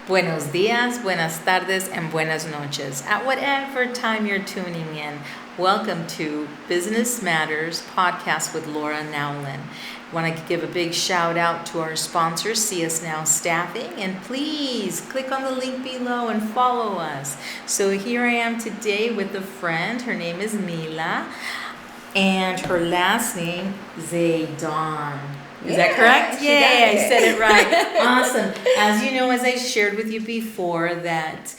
Buenos días, buenas tardes, and buenas noches. At whatever time you're tuning in, welcome to Business Matters podcast with Laura Nowlan. I want to give a big shout out to our sponsor, CS Now Staffing, and please click on the link below and follow us. So here I am today with a friend. Her name is Mila, and her last name Zaydon. Is that correct? Yay, I said it right. Awesome. As you know, as I shared with you before, that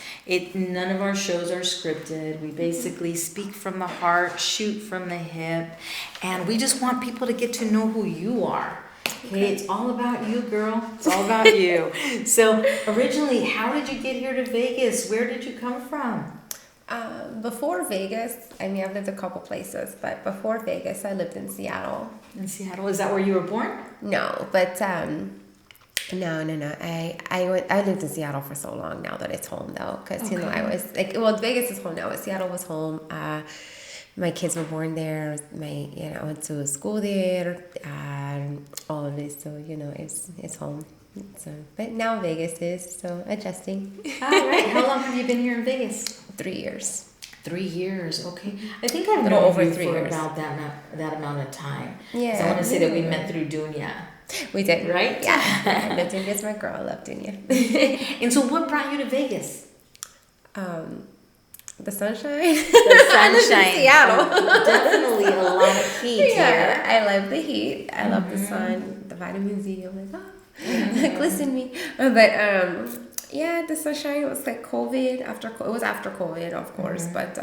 none of our shows are scripted. We basically speak from the heart, shoot from the hip, and we just want people to get to know who you are. Okay, it's all about you, girl. It's all about you. So originally, how did you get here to Vegas? Where did you come from? Before Vegas, I've lived a couple places, but before Vegas, I lived in Seattle. In Seattle? Is that where you were born? No, but no. I lived in Seattle for so long now that it's home though, because I was Vegas is home now, but Seattle was home. My kids were born there. I went to school there, all of it. So it's home. So, but now Vegas is adjusting. All right. How long have you been here in Vegas? 3 years. 3 years, okay. I think I've known over you 3 for years. about that amount of time. Yeah. So I want to say that we met through Dunya. We did. Right? Yeah. But Dunya's my girl. I love Dunya. And so what brought you to Vegas? The sunshine. The sunshine. Seattle. Definitely a lot of heat here. I love the heat. I love the sun, the vitamin Z. I'm like, glisten me. But the sunshine. It was like COVID. It was after COVID, of course. But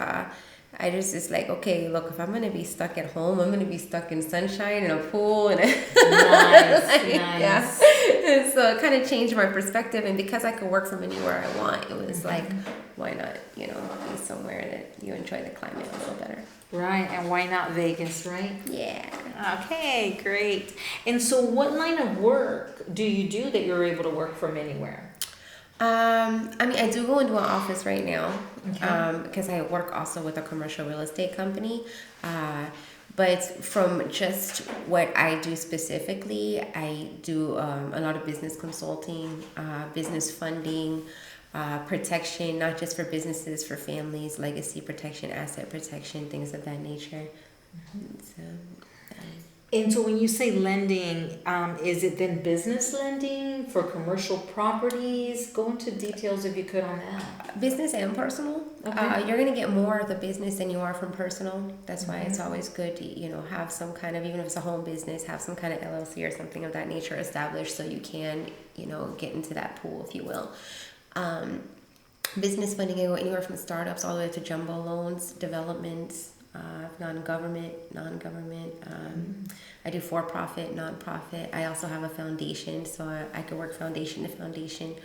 I just like, okay, look, if I'm gonna be stuck at home, I'm gonna be stuck in sunshine and a pool and nice. Yeah. And so it kind of changed my perspective, and because I could work from anywhere I want, it was like, why not, be somewhere that you enjoy the climate a little better. Right, and why not Vegas, right? Yeah. Okay, great. And so what line of work do you do that you're able to work from anywhere? I do go into an office right now, Okay. because I work also with a commercial real estate company. But from just what I do specifically, I do a lot of business consulting, business funding, protection, not just for businesses, for families, legacy protection, asset protection, things of that nature. And so when you say lending, is it then business lending for commercial properties? Go into details if you could on that. Business and personal. Okay. You're going to get more of the business than you are from personal. That's why it's always good to, have some kind of, even if it's a home business, have some kind of LLC or something of that nature established so you can, get into that pool, if you will. Business funding, I go anywhere from startups all the way to jumbo loans, developments, non-government. I do for-profit, non-profit. I also have a foundation, so I could work foundation to foundation,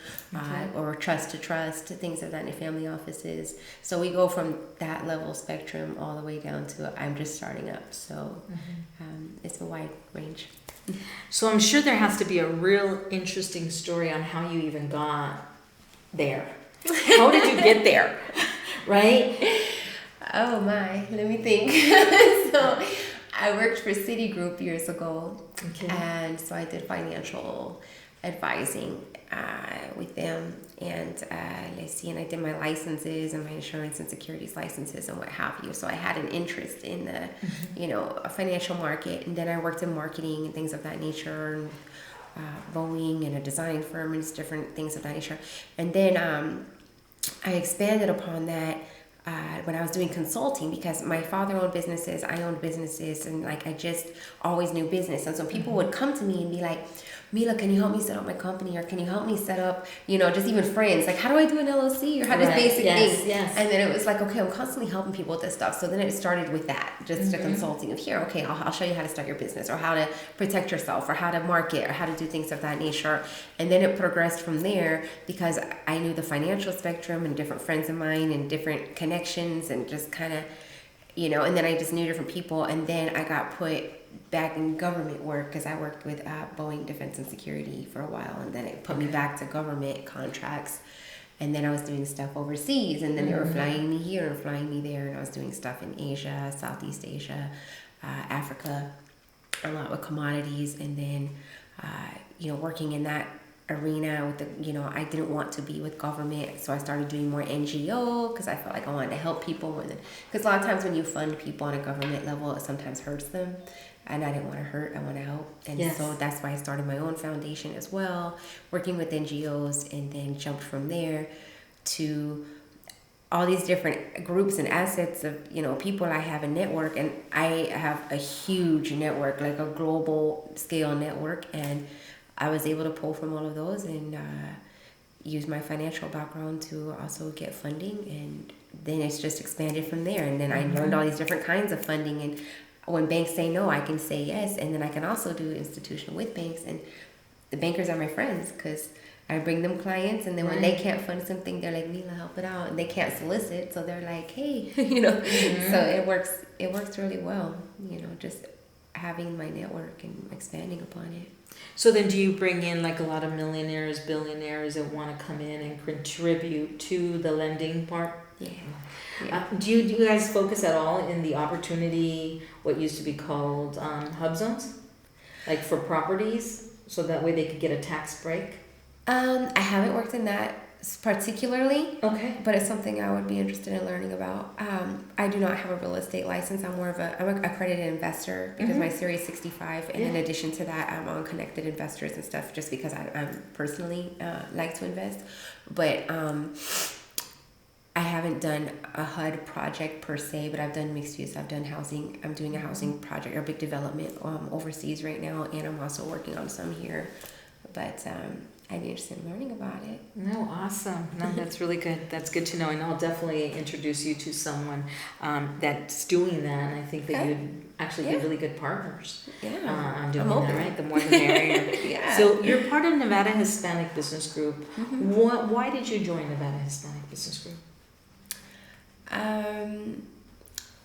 or trust to trust, things of that in family offices. So we go from that level spectrum all the way down to I'm just starting up. So it's a wide range. So I'm sure there has to be a real interesting story on how you even got there. How did you get there? Right? Oh my, let me think. So I worked for Citigroup years ago, and so I did financial advising with them, and and I did my licenses and my insurance and securities licenses and what have you. So I had an interest in the, a financial market, and then I worked in marketing and things of that nature, and Boeing and a design firm and just different things of that nature. And then I expanded upon that when I was doing consulting, because my father owned businesses, I owned businesses, and I just always knew business. And so people would come to me and be like, Mila, can you help me set up my company? Or can you help me set up, just even friends, like, how do I do an LLC? Or how does basic things? Yes. And then it was like, okay, I'm constantly helping people with this stuff. So then it started with that, just a consulting of here, okay, I'll show you how to start your business, or how to protect yourself, or how to market, or how to do things of that nature. And then it progressed from there, because I knew the financial spectrum and different friends of mine and different connections, and just kind of, and then I just knew different people. And then I got put back in government work, because I worked with Boeing Defense and Security for a while, and then it put me back to government contracts. And then I was doing stuff overseas, and then they were flying me here and flying me there, and I was doing stuff in Asia, Southeast Asia, Africa, a lot with commodities, and then working in that arena with I didn't want to be with government, so I started doing more NGO because I felt like I wanted to help people more than, because a lot of times when you fund people on a government level, it sometimes hurts them, and I didn't want to hurt, I want to help. And so that's why I started my own foundation as well, working with NGOs, and then jumped from there to all these different groups and assets of people I have a network, and I have a huge network, like a global scale network, and I was able to pull from all of those and use my financial background to also get funding, and then it's just expanded from there. And then I learned all these different kinds of funding, and when banks say no, I can say yes, and then I can also do institutional with banks, and the bankers are my friends because I bring them clients, and then when they can't fund something, they're like, Mila, help it out, and they can't solicit, so they're like, hey, So it works really well, just having my network and expanding upon it. So then do you bring in like a lot of millionaires, billionaires that want to come in and contribute to the lending part? Yeah. Do you guys focus at all in the opportunity, what used to be called hub zones, like for properties, so that way they could get a tax break? I haven't worked in that particularly. Okay. But it's something I would be interested in learning about. I do not have a real estate license. I'm an accredited investor because my Series 65, and in addition to that, I'm on Connected Investors and stuff just because I'm personally like to invest. But I haven't done a HUD project per se, but I've done mixed use. I've done housing. I'm doing a housing project or big development overseas right now, and I'm also working on some here. But I'd be interested in learning about it. No, awesome. No, that's really good. That's good to know. And I'll definitely introduce you to someone that's doing that. And I think that you'd actually be really good partners on doing that, right? The more the merrier. So you're part of Nevada Hispanic Business Group. Why did you join Nevada Hispanic Business Group?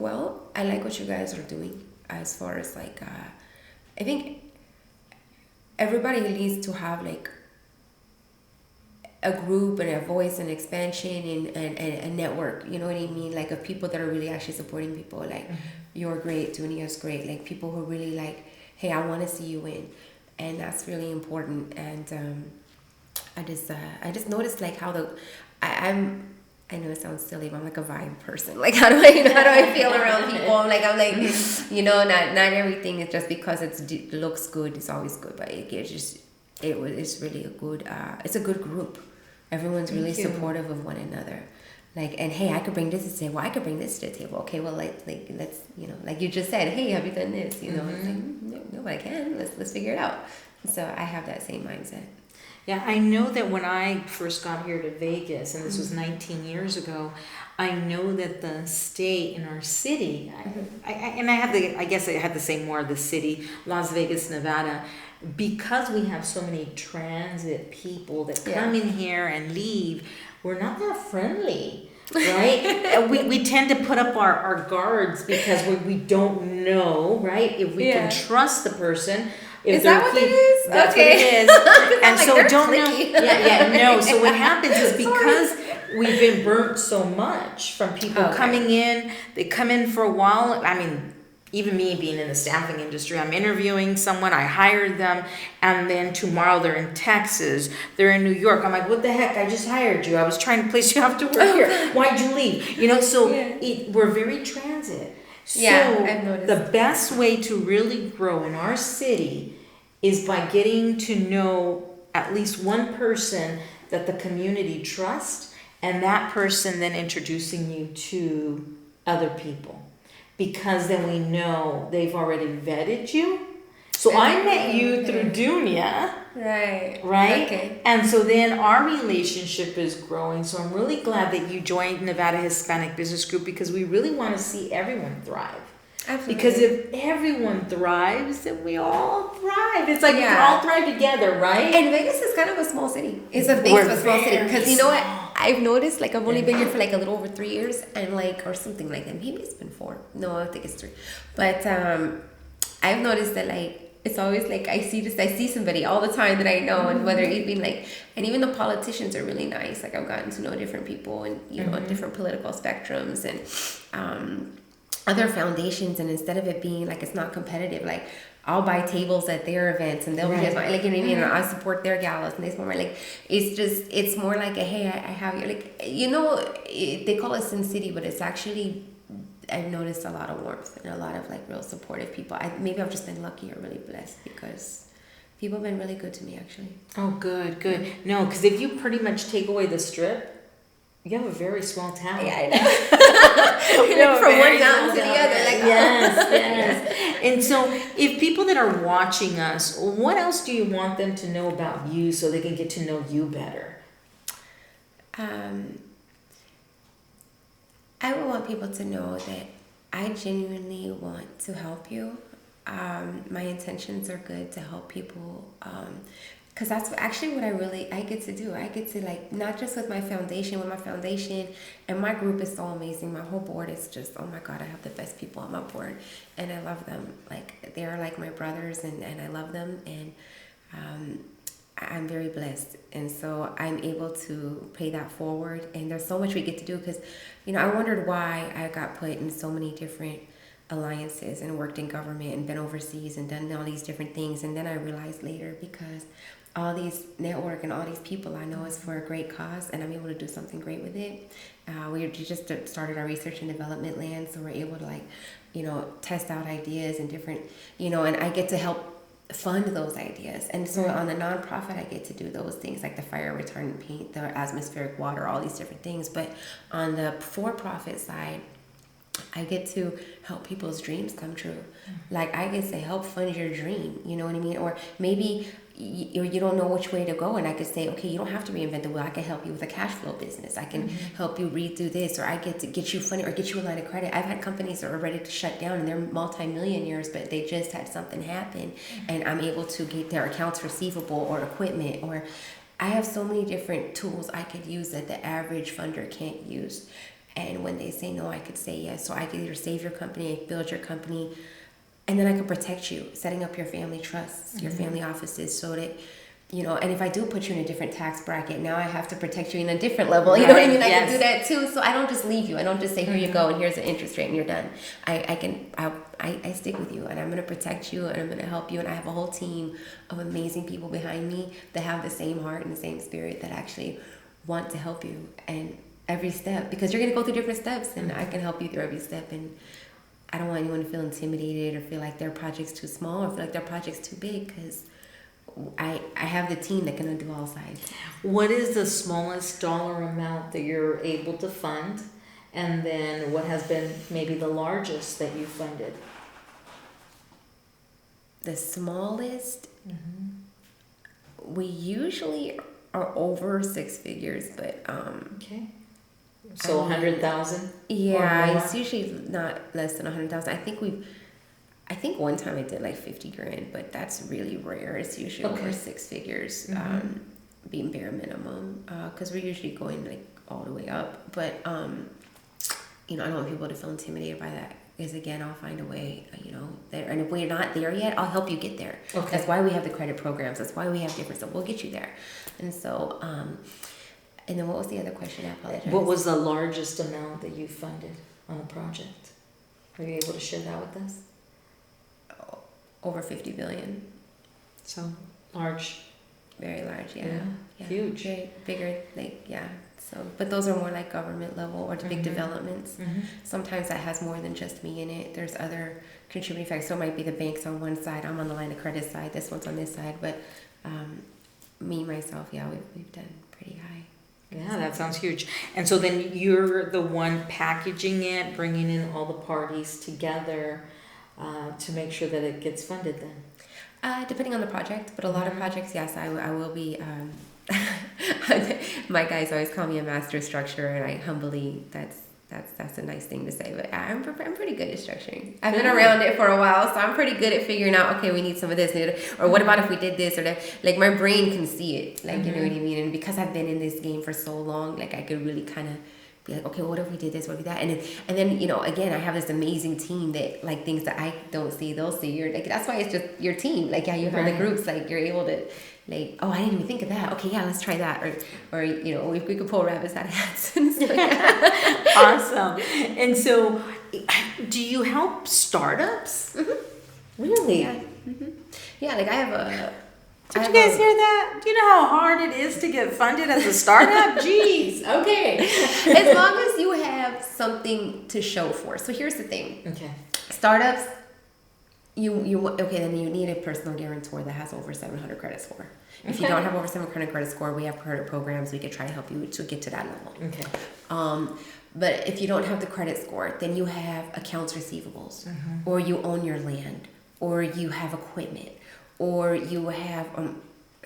Well, I like what you guys are doing as far as like, I think everybody needs to have like a group and a voice and expansion and a network, you know what I mean? Like of people that are really actually supporting people, like you're great, Dunia's great, like people who really like, hey, I want to see you win. And that's really important. And I just noticed like how I know it sounds silly, but I'm like a vibe person. Like how do I feel around people? I'm like not everything is just because it looks good, it's always good, but it's really a good it's a good group. Everyone's really supportive of one another. Like, and hey, I could bring this to the table. I could bring this to the table. Okay, well, let's like you just said, hey, have you done this? It's like, no, I can. Let's figure it out. So I have that same mindset. Yeah, I know that when I first got here to Vegas, and this was 19 years ago, I know that the state in our city, I guess I had to say more of the city, Las Vegas, Nevada, because we have so many transit people that come in here and leave, we're not that friendly, right? we tend to put up our guards because we don't know, right? If we can trust the person. Is that what it is? That's what it is. And so don't know. No. So what happens is because we've been burnt so much from people coming in, they come in for a while. I mean, even me being in the staffing industry, I'm interviewing someone, I hired them, and then tomorrow they're in Texas, they're in New York. I'm like, what the heck? I just hired you. I was trying to place you off to work here. Why'd you leave? So we're very transit. So I've noticed. The best way to really grow in our city is by getting to know at least one person that the community trusts, and that person then introducing you to other people. Because then we know they've already vetted you. So I met you through Dunia. Right. Okay. And so then our relationship is growing. So I'm really glad that you joined Nevada Hispanic Business Group because we really want to see everyone thrive. Absolutely. Because if everyone thrives, then we all thrive. It's like we can all thrive together, right? And Vegas is kind of a small city. It's a big, small city. Because you know what? I've noticed, like, I've only been here for like a little over 3 years, and like, or something like that. Maybe it's been 4. No, I think it's 3. But I've noticed that like it's always like I see somebody all the time that I know, and whether even like, and even the politicians are really nice. Like I've gotten to know different people, and on different political spectrums, and other foundations, and instead of it being like it's not competitive, like I'll buy tables at their events, and they'll be just like, you know what I mean? And I support their galas, and they support my, like, it's more like a, hey, I have you, like, you know, they call it Sin City, but it's actually, I've noticed a lot of warmth and a lot of, like, real supportive people. Maybe I've just been lucky or really blessed, because people have been really good to me, actually. Oh, good. No, because if you pretty much take away the Strip, you have a very small town. Yeah, I know. From one mountain to the other. Like, yes. And so, if people that are watching us, what else do you want them to know about you so they can get to know you better? I would want people to know that I genuinely want to help you. My intentions are good to help people. Because that's actually what I get to do. I get to, like, not just with my foundation, and my group is so amazing. My whole board is just, oh my God, I have the best people on my board, and I love them. Like, they're like my brothers, and I love them, and I'm very blessed. And so I'm able to pay that forward, and there's so much we get to do, because, you know, I wondered why I got put in so many different alliances and worked in government and been overseas and done all these different things. And then I realized later, because all these network and all these people I know is for a great cause, and I'm able to do something great with it. We just started our research and development land, so we're able to, like, you know, test out ideas and different, you know, and I get to help fund those ideas. And so on the nonprofit, I get to do those things, like the fire retardant paint, the atmospheric water, all these different things. But on the for-profit side, I get to help people's dreams come true. Like, I get to help fund your dream, you know what I mean? Or maybe you don't know which way to go, and I could say, okay, you don't have to reinvent the wheel. I can help you with a cash flow business. I can help you read through this, or I get to get you funding or get you a line of credit. I've had companies that are ready to shut down, and they're multi-millionaires, but they just had something happen, and I'm able to get their accounts receivable or equipment, or I have so many different tools I could use that the average funder can't use. And when they say no, I could say yes. So I could either save your company, build your company, and then I can protect you, setting up your family trusts, your family offices, so that, you know, and if I do put you in a different tax bracket, now I have to protect you in a different level. You know what I mean? I can do that too. So I don't just leave you. I don't just say, here you go, and here's the interest rate, and you're done. I stick with you, and I'm going to protect you, and I'm going to help you. And I have a whole team of amazing people behind me that have the same heart and the same spirit that actually want to help you. And every step, because you're going to go through different steps, and I can help you through every step. And I don't want anyone to feel intimidated or feel like their project's too small or feel like their project's too big, because I have the team that can do all sides. What is the smallest dollar amount that you're able to fund? And then what has been maybe the largest that you funded? The smallest, we usually are over six figures, but okay. So 100,000? Yeah, it's usually not less than 100,000. I think one time I did like 50 grand, but that's really rare. It's usually over six figures, being bare minimum, because we're usually going like all the way up. But you know, I don't want people to feel intimidated by that, because again, I'll find a way, you know, there. And if we're not there yet, I'll help you get there. Okay. That's why we have the credit programs. That's why we have different stuff. We'll get you there. And so, and then what was the other question? I apologize. What was the largest amount that you funded on a project? Are you able to share that with us? Over 50 billion. So large. Very large, yeah. Huge. Very bigger, like, yeah. So, but those are more like government level or big developments. Sometimes that has more than just me in it. There's other contributing factors. So it might be the banks on one side, I'm on the line of credit side, this one's on this side. But me, myself, we've done pretty high. Yeah, that sounds huge. And so then you're the one packaging it, bringing in all the parties together to make sure that it gets funded then? Depending on the project, but a lot of projects, yes, I will be. My guys always call me a master structurer, and I humbly, that's a nice thing to say, but I'm pretty good at structuring. I've been around it for a while, so I'm pretty good at figuring out, okay, we need some of this, or what about if we did this or that? Like, my brain can see it, like, you know what I mean? And because I've been in this game for so long, like, I could really kind of be like, okay, what if we did this, what if we did that? And then, you know, again, I have this amazing team that, like, things that I don't see, they'll see. You're like, that's why it's just your team. Like, you have the groups, like, you're able to, like, oh, I didn't even think of that. Okay, yeah, let's try that. Or you know, we could pull rabbits out of hats. So, yeah. Awesome. And so, do you help startups? Mm-hmm. Really? Yeah. Mm-hmm. Yeah, like I have a. Did you guys hear that? Do you know how hard it is to get funded as a startup? Jeez. Okay. As long as you have something to show for. So here's the thing. Okay. Startups, then you need a personal guarantor that has over 700 credit score. If you don't have over 700 credit score, we have credit programs. We could try to help you to get to that level. Okay. But if you don't have the credit score, then you have accounts receivables, or you own your land, or you have equipment, or you have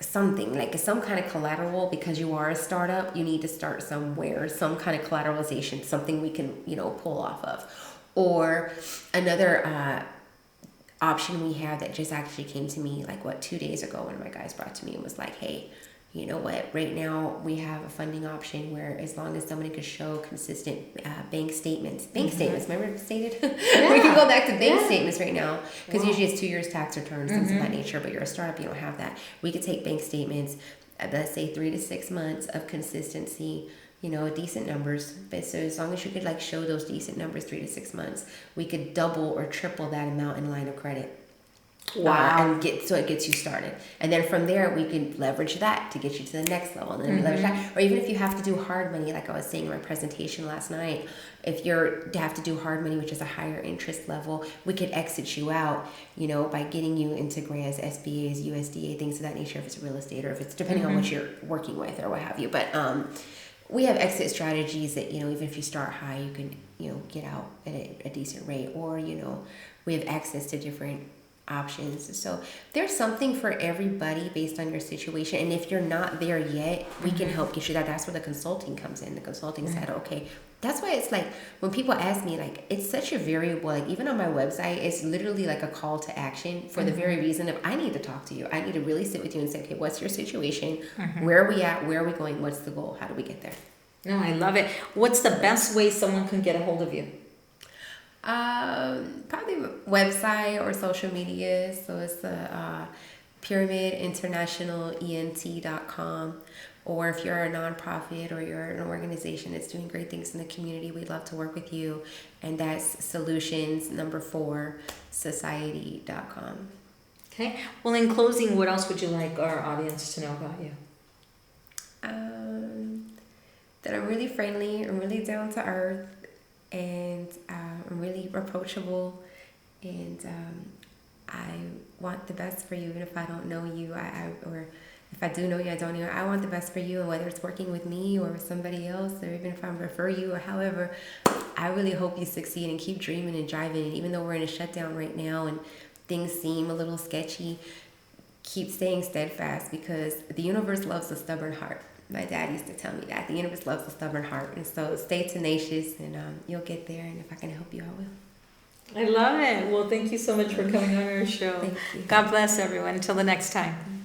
something like some kind of collateral. Because you are a startup, you need to start somewhere, some kind of collateralization, something we can pull off of. Or another option we have that just actually came to me 2 days ago, one of my guys brought to me and was like, hey, you know what, right now we have a funding option where as long as somebody could show consistent bank statements, remember stated? We can go back to bank statements right now, because usually it's 2 years tax returns, things of that nature, but you're a startup, you don't have that. We could take bank statements, let's say 3 to 6 months of consistency, decent numbers. But so as long as you could show those decent numbers 3 to 6 months, we could double or triple that amount in line of credit. Wow. So it gets you started. And then from there, we can leverage that to get you to the next level. And then we leverage that. Or even if you have to do hard money, like I was saying in my presentation last night, if you have to do hard money, which is a higher interest level, we could exit you out, by getting you into grants, SBAs, USDA, things of that nature, if it's real estate or if it's depending on what you're working with or what have you. But we have exit strategies that, even if you start high, you can, get out at a decent rate. Or, we have access to different options. So there's something for everybody based on your situation. And if you're not there yet, we can help get you that. That's where the consulting comes in. The consulting side, okay. That's why it's when people ask me, it's such a variable, even on my website, it's literally a call to action for the very reason of I need to talk to you. I need to really sit with you and say, okay, what's your situation? Where are we at? Where are we going? What's the goal? How do we get there? No, I love it. What's the best way someone can get a hold of you? Probably website or social media. So it's the pyramidinternationalent.com. Or if you're a nonprofit or you're an organization that's doing great things in the community, we'd love to work with you. And that's solutions4society.com. Okay. Well, in closing, what else would you like our audience to know about you? That I'm really friendly, I'm really down to earth, and I'm really approachable, and I want the best for you. Even if I don't know you, or if I do know you, I don't know you, I want the best for you. And whether it's working with me or with somebody else, or even if I refer you or however, I really hope you succeed and keep dreaming and driving. And even though we're in a shutdown right now and things seem a little sketchy, keep staying steadfast, because the universe loves a stubborn heart. My dad used to tell me that. The universe loves a stubborn heart. And so stay tenacious, and you'll get there. And if I can help you, I will. I love it. Well, thank you so much for coming on our show. Thank you. God bless everyone. Until the next time.